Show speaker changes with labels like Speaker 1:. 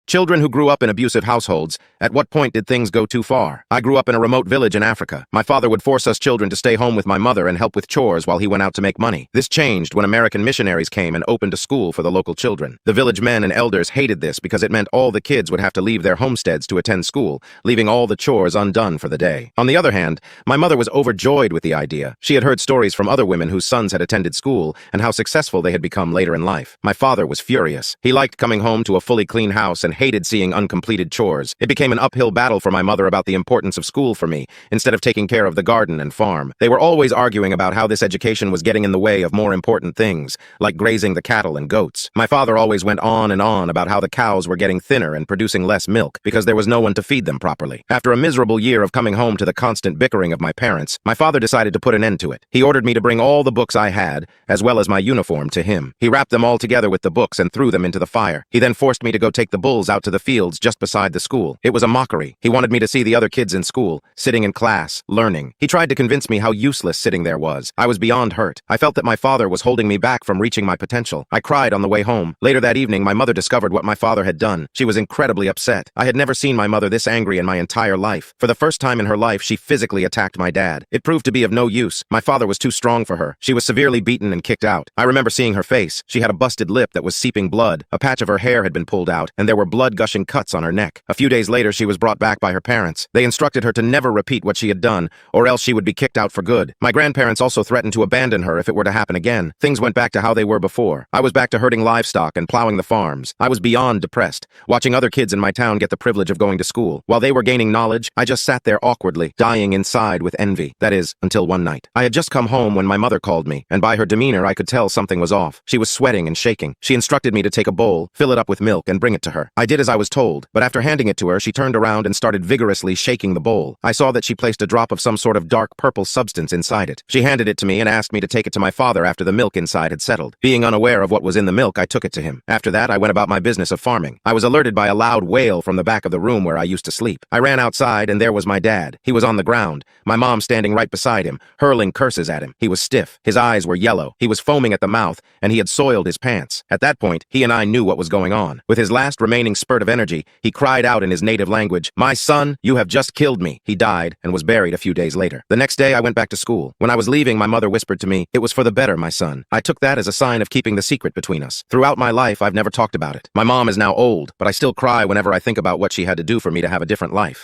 Speaker 1: Children who grew up in abusive households, at what point did things go too far? I grew up in a remote village in Africa. My father would force us children to stay home with my mother and help with chores while he went out to make money. This changed when American missionaries came and opened a school for the local children. The village men and elders hated this because it meant all the kids would have to leave their homesteads to attend school, leaving all the chores undone for the day. On the other hand, my mother was overjoyed with the idea. She had heard stories from other women whose sons had attended school and how successful they had become later in life. My father was furious. He liked coming home to a fully clean house and hated seeing uncompleted chores. It became an uphill battle for my mother about the importance of school for me, instead of taking care of the garden and farm. They were always arguing about how this education was getting in the way of more important things, like grazing the cattle and goats. My father always went on and on about how the cows were getting thinner and producing less milk because there was no one to feed them properly. After a miserable year of coming home to the constant bickering of my parents, my father decided to put an end to it. He ordered me to bring all the books I had, as well as my uniform, to him. He wrapped them all together with the books and threw them into the fire. He then forced me to go take the bulls out to the fields just beside the school. It was a mockery. He wanted me to see the other kids in school, sitting in class, learning. He tried to convince me how useless sitting there was. I was beyond hurt. I felt that my father was holding me back from reaching my potential. I cried on the way home. Later that evening, my mother discovered what my father had done. She was incredibly upset. I had never seen my mother this angry in my entire life. For the first time in her life, she physically attacked my dad. It proved to be of no use. My father was too strong for her. She was severely beaten and kicked out. I remember seeing her face. She had a busted lip that was seeping blood. A patch of her hair had been pulled out, and there were blood-gushing cuts on her neck. A few days later, she was brought back by her parents. They instructed her to never repeat what she had done, or else she would be kicked out for good. My grandparents also threatened to abandon her if it were to happen again. Things went back to how they were before. I was back to herding livestock and plowing the farms. I was beyond depressed, watching other kids in my town get the privilege of going to school. While they were gaining knowledge, I just sat there awkwardly, dying inside with envy. That is, until one night. I had just come home when my mother called me, and by her demeanor I could tell something was off. She was sweating and shaking. She instructed me to take a bowl, fill it up with milk, and bring it to her. I did as I was told, but after handing it to her, she turned around and started vigorously shaking the bowl. I saw that she placed a drop of some sort of dark purple substance inside it. She handed it to me and asked me to take it to my father after the milk inside had settled. Being unaware of what was in the milk, I took it to him. After that, I went about my business of farming. I was alerted by a loud wail from the back of the room where I used to sleep. I ran outside, and there was my dad. He was on the ground, my mom standing right beside him, hurling curses at him. He was stiff. His eyes were yellow. He was foaming at the mouth, and he had soiled his pants. At that point, he and I knew what was going on. With his last remaining spurt of energy, he cried out in his native language, "My son, you have just killed me." He died and was buried a few days later. The next day, I went back to school. When I was leaving, my mother whispered to me, "It was for the better, my son." I took that as a sign of keeping the secret between us. Throughout my life, I've never talked about it. My mom is now old, but I still cry whenever I think about what she had to do for me to have a different life.